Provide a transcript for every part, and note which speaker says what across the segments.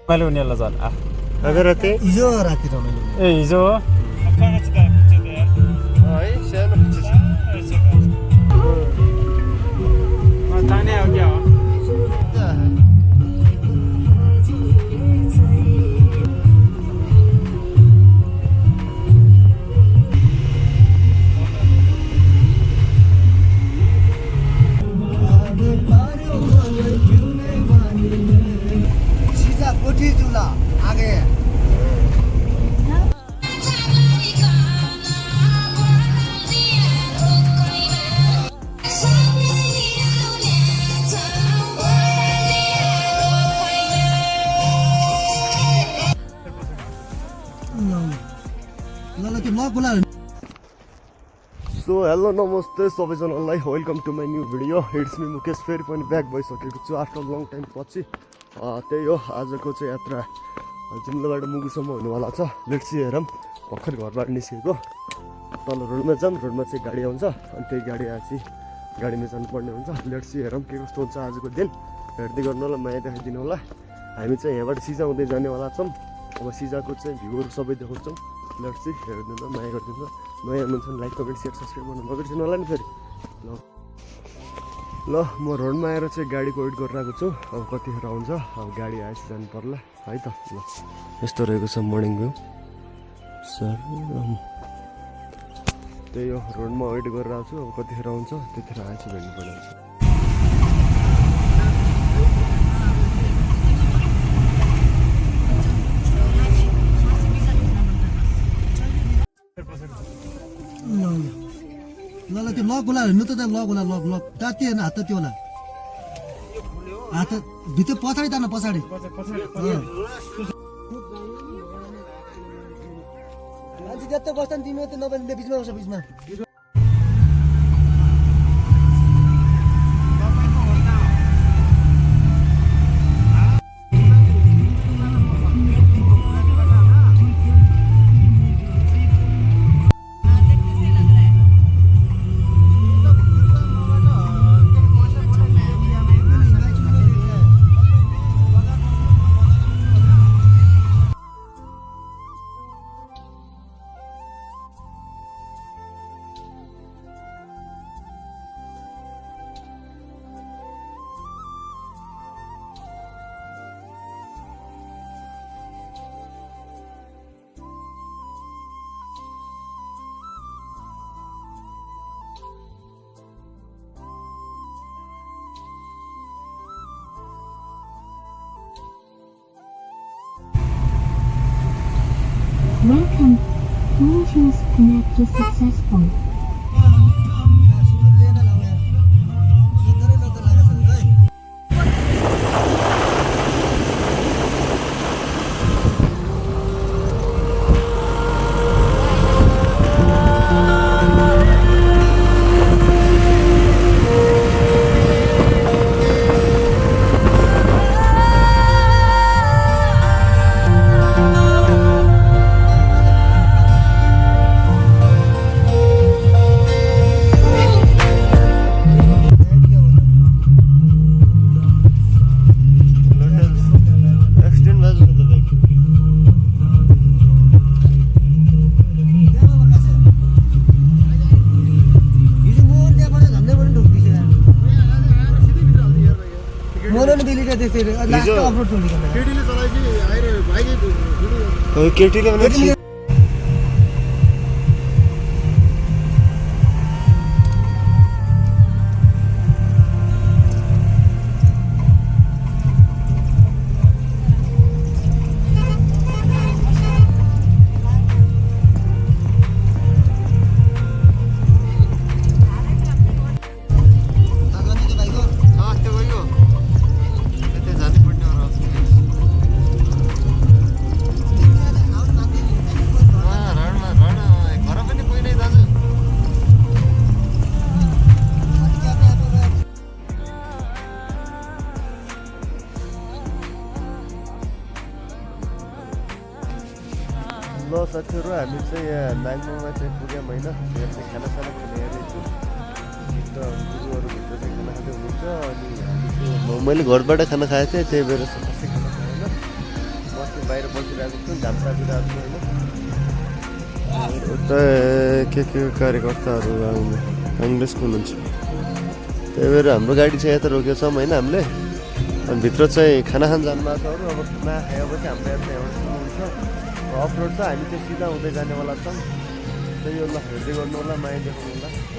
Speaker 1: मैले उनीहरूलाई झन्
Speaker 2: आज राति
Speaker 3: हिजो राति रमाइलो
Speaker 1: ए हिजो हो
Speaker 2: है सानो
Speaker 1: ताने हो क्या हो
Speaker 3: सीधा कोठी चूल्हा आगे
Speaker 2: सो हेलो नमस्ते सबैजनालाई welcome to my new video it's me Mukesh फेरि पनि ब्याक भइसकेको छु आफ्टर लङ टाइम पछि त्यही हो आजको चाहिँ यात्रा जुम्लाबाट मुगुसम्म हुनेवाला छ लेट्स सी हेरौँ भर्खर घरबाट निस्केको तल रोडमा जाऊँ रोडमा चाहिँ गाडी आउँछ अनि त्यही गाडी आएपछि गाडीमा जानुपर्ने हुन्छ लेट्स सी हेरौँ के कस्तो हुन्छ आजको दिन हेर्दै गर्नु होला माया देखाइदिनु होला हामी चाहिँ यहाँबाट सिजा हुँदै जानेवाला छौँ अब सिजाको चाहिँ भ्यूहरू सबै देखाउँछौँ लेट्स सी हेरिदिनु ल माया गरिदिनु नयाँ हुनुहुन्छ लाइक कमेन्ट सेयर सब्सक्राइब गर्नु नबिर्सिनु होला नि फेरि ल म रोडमा आएर चाहिँ गाडीको वेट गरिरहेको छु अब कतिखेर आउँछ अब गाडी आएपछि जानु पर्ला है त ल यस्तो रहेको छ मर्निङ भ्यू सर त्यही हो रोडमा वेट गरिरहेको छु अब कतिखेर आउँछ त्यतिखेर आएपछि भेट्नुपर्ने हुन्छ
Speaker 3: ल त्यो लक होला हेर्नु त लक होला लक लक ताती हेर्नु हात त्यो होला हात भित्र पछाडि तान पछाडि मान्छे जस्तो बस्छ नि तिमी त्यो नबस्ने बिचमा बस्छ बिचमा
Speaker 4: Welcome. Bluetooth connect successful.
Speaker 2: केटीले ल साथीहरू हामी चाहिँ यहाँ नाङ्गोमा चाहिँ पुग्यौँ होइन यहाँ चाहिँ खानासाना खाने हेरेको भित्र गुरुहरू भित्र चाहिँ खाना खाँदै हुनुहुन्छ अनि हामी चाहिँ मैले घरबाट खाना खाएको थिएँ त्यही भएर सबै खाना खाएन बाहिर बसिरहेको छु घाम तापिरहेको छु होइन उता के कार्यकर्ताहरू आउनु काङ्ग्रेसको हुनुहुन्छ त्यही भएर हाम्रो गाडी चाहिँ यता रोकेको छौँ होइन हामीले अनि भित्र चाहिँ खाना खान जानु भएको छ अरू अब खाना खाएपछि हाम्रो यात्रा यहाँबाट सुरु हुन्छ अफ रोड छ हामी चाहिँ सिधा हुँदै जानेवाला छौँ त्यही होला हेर्दै गर्नु होला माया देखाउनु होला है त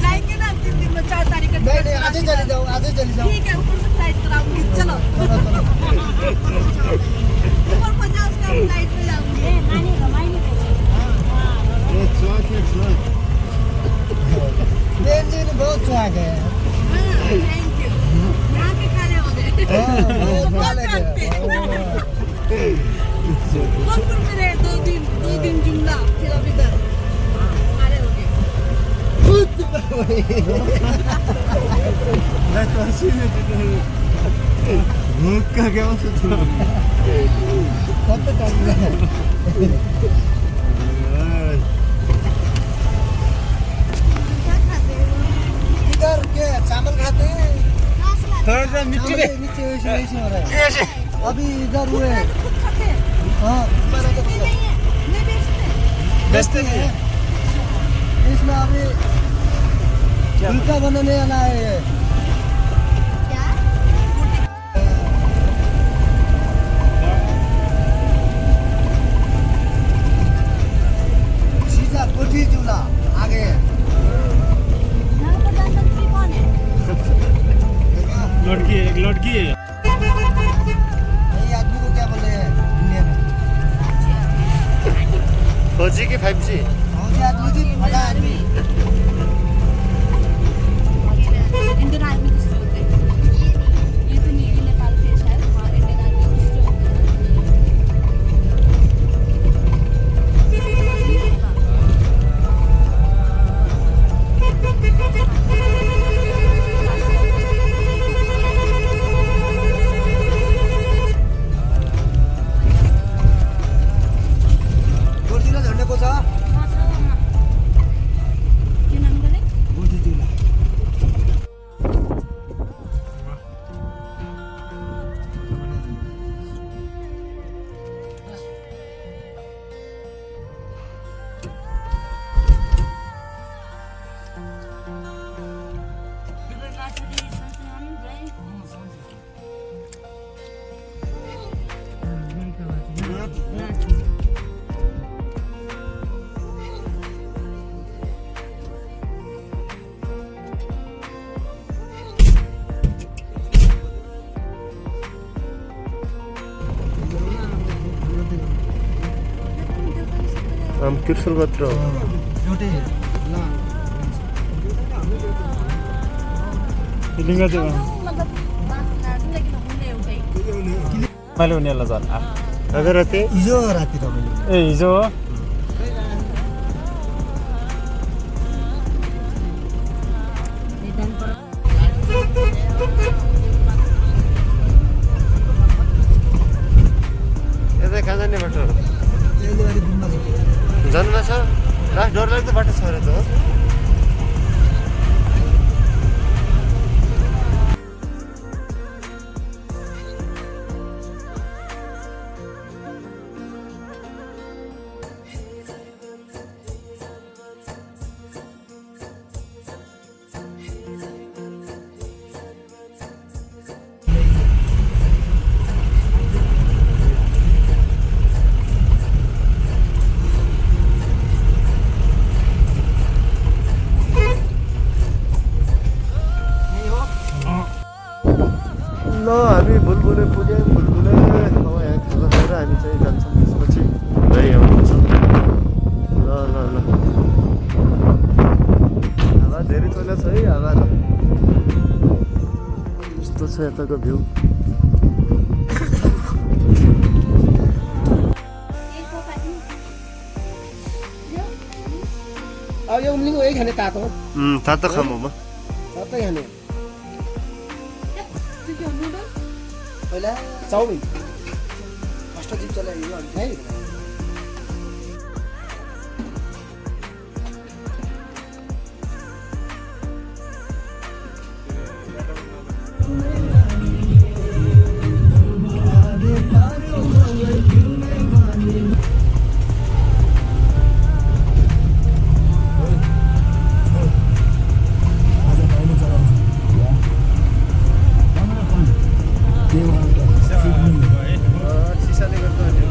Speaker 1: जाएंगे ना 3 दिन में 4 तारीख को
Speaker 3: आज ही चले जाओ
Speaker 1: ठीक है ऊपर से फ्लाइट कराऊंगी चलो ऊपर 50 का फ्लाइट में जाऊंगी
Speaker 3: बेंजीन बहुत स्वाद है
Speaker 1: थैंक यू यहाँ के खाने होंगे बहुत जानते कानपुर में रहे 2 दिन जुमला फिर अब इधर खाने होंगे
Speaker 2: भूख का क्या
Speaker 3: इधर क्या चावल खाते हैं
Speaker 2: थोड़ा सा
Speaker 3: नीचे वैसे हो रहा है अभी इधर हुए
Speaker 1: खुद खाते हैं
Speaker 3: हाँ
Speaker 1: नहीं है नहीं बेचते
Speaker 3: बेचते हैं इसमें अभी फुल्का बनाने वाला है ये
Speaker 1: क्या
Speaker 3: सीधा कोठी चूल्हा आगे
Speaker 1: यहाँ पर प्रधानमंत्री कौन है
Speaker 2: लड़की है एक लड़की है
Speaker 3: ये आदमी को क्या बोले हैं इंडिया में
Speaker 2: फौजी की 5G
Speaker 3: फौजी आदमी की बड़ा आदमी
Speaker 1: इंडियन आर्मी किससे होते हैं ये तो नहीं ये नेपाल के शायद हाँ इंडियन आर्मी किससे होते
Speaker 3: गोर्जिला झन्डे को छ
Speaker 2: त्रिशुल मात्र हो
Speaker 3: एउटै ल
Speaker 5: फिलिङ चाहिँ
Speaker 1: मतलब बाँस काट्नु लेकिन हुने एउटै
Speaker 5: मैले उनीहरूलाई झन्
Speaker 2: आज राति
Speaker 3: हिजो राति तपाईँले
Speaker 5: ए हिजो हो
Speaker 2: यता कहाँ जाने बाटो
Speaker 3: त्यसले अलि गुम्बा छ
Speaker 2: जन्म छ लास्ट डर लाग्दो बाटो छ अरे त हो ल हामी बुलबुले पुग्यौँ बुलबुले अब यहाँ खाजा खाएर हामी चाहिँ जान्छौँ त्यसपछि भाइ आउनुहुन्छ ल ल ल हावा धेरै चलेको छ है हावा त यस्तो छ यताको भ्यू
Speaker 3: अब यो उम्लिङको यही खाने तातो
Speaker 2: तातो खाम म
Speaker 3: तातै खाने
Speaker 1: त्यो के हो नुडल
Speaker 3: पहिला चाउमिन फर्स्ट जिप चलाइयो अनि खाइ
Speaker 2: सिसाले गर्दा अनि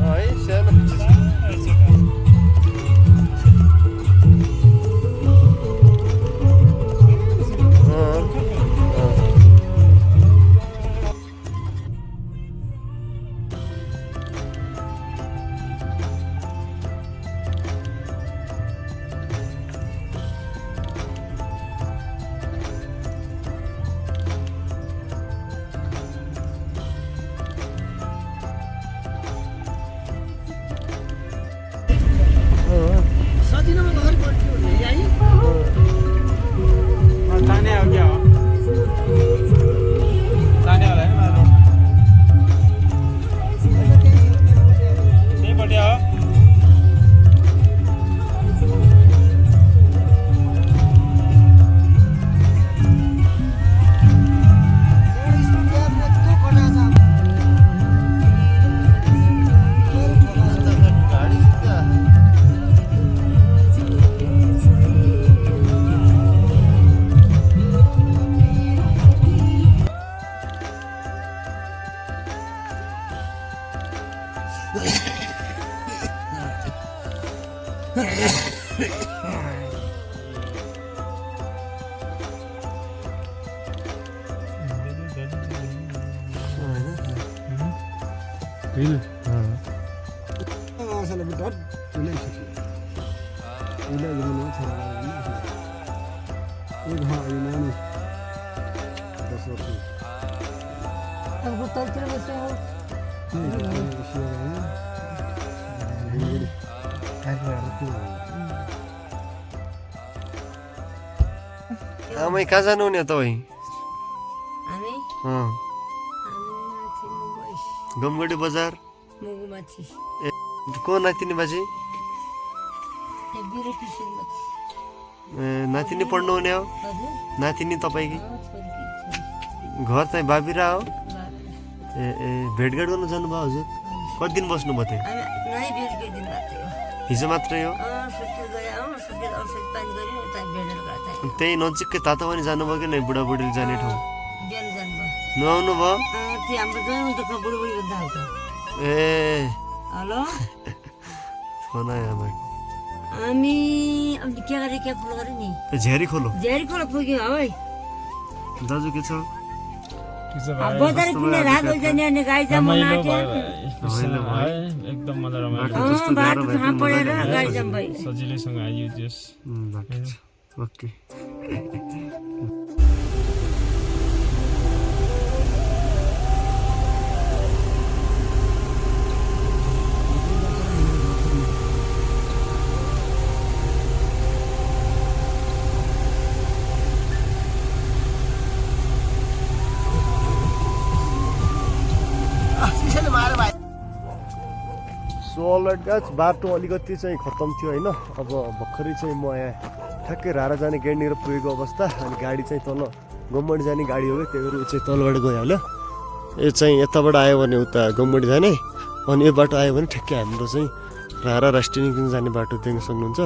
Speaker 2: है सानो
Speaker 3: सजिलोमा घर पर्थ्यो नि है
Speaker 5: ताने हो क्या हो ताने होला नि मारो त्यहीपट्टि हो
Speaker 2: गाडी सिधा
Speaker 5: होइन
Speaker 3: आसाले उसले जानु छ एक हाँ यो नानी 10 वर्ष
Speaker 1: अब तलतिर बस्यो
Speaker 2: आमै कहाँ जानु नि तपाईँ
Speaker 1: हामी माथि मुगु
Speaker 2: गमगढी बजार
Speaker 1: मुगु माथि
Speaker 2: को नातिनी बाजे
Speaker 1: ए बिरो किसिम माथि
Speaker 2: नातिनी पढ्नु हुने हो
Speaker 1: हजुर
Speaker 2: नातिनी तपाईँकी
Speaker 1: छोरी
Speaker 2: घर चाहिँ बाबिरा हो ए भेटघाट गर्न जानुभयो हजुर कति दिन बस्नुभयो त्यहाँ
Speaker 1: नै बिर्के दिन मात्रै हो
Speaker 2: हिजो मात्रै हो
Speaker 1: सुत्केर गयो सुत्केर औषधि पानी गऱ्यो उता भेटेर गयो
Speaker 2: त्यही नजिकै तातो पनि जानुभयो कि नै बुढाबुढीले जाने ठाउँ
Speaker 1: बिहान जानुभयो
Speaker 2: नुहाउनु भयो
Speaker 1: त्यो हाम्रो जानु त बुढी भन्दा हाल्छ
Speaker 2: ए
Speaker 1: हेलो
Speaker 2: फोन आयो आमाको
Speaker 1: हामी अब के गरे के फुल गरे नि
Speaker 2: झेरी खोलो
Speaker 1: झेरी खोला पुग्यो है
Speaker 2: दाजु के छ
Speaker 1: बजार किने रात हो जाने अनि गाडी जाम नाट्यो
Speaker 5: एकदम मजा रमाइलो
Speaker 1: बाटो थाहा परेर गाडी जाम भयो
Speaker 5: सजिलैसँग आइयो जस
Speaker 2: ओके सो अलराइट गाइस बाटो अलिकति चाहिँ खत्तम थियो होइन अब भर्खरै चाहिँ म यहाँ ठ्याक्कै रारा जाने गेटनिर पुगेको अवस्था अनि गाडी चाहिँ तल गम्बडी जाने गाडी हो कि त्यही भएर चाहिँ तलबाट गइहाल्यो यो चाहिँ यताबाट आयो भने उता गम्बडी जाने अनि यो बाटो आयो भने ठ्याक्कै हाम्रो चाहिँ रारा राष्ट्रिय निकुञ्ज जाने बाटो देख्न सक्नुहुन्छ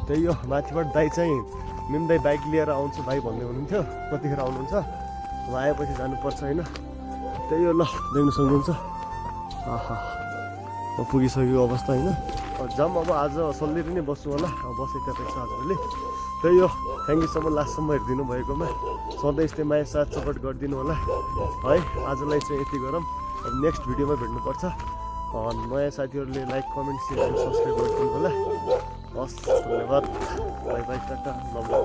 Speaker 2: त्यही हो माथिबाट दाइ चाहिँ मेम दाइ बाइक लिएर आउँछु भाइ भन्दै हुनुहुन्थ्यो कतिखेर आउनुहुन्छ अब आएपछि जानुपर्छ होइन त्यही हो ल देख्न सक्नुहुन्छ आहा पुगिसक्यो अवस्था होइन जाम अब आज सल्लेरी नै बस्छु होला बसेका रहेछ हजुरहरूले त्यही हो थ्याङ्क यू सो मच लास्टसम्म हेरिदिनु भएकोमा सधैँ यस्तै माया साथ सपोर्ट गरिदिनु होला है आजलाई चाहिँ यति गरौँ अब नेक्स्ट भिडियोमा भेट्नुपर्छ नयाँ साथीहरूले like comment share and subscribe गरिदिनु होला हस् धन्यवाद बाई बाई टाटा लभ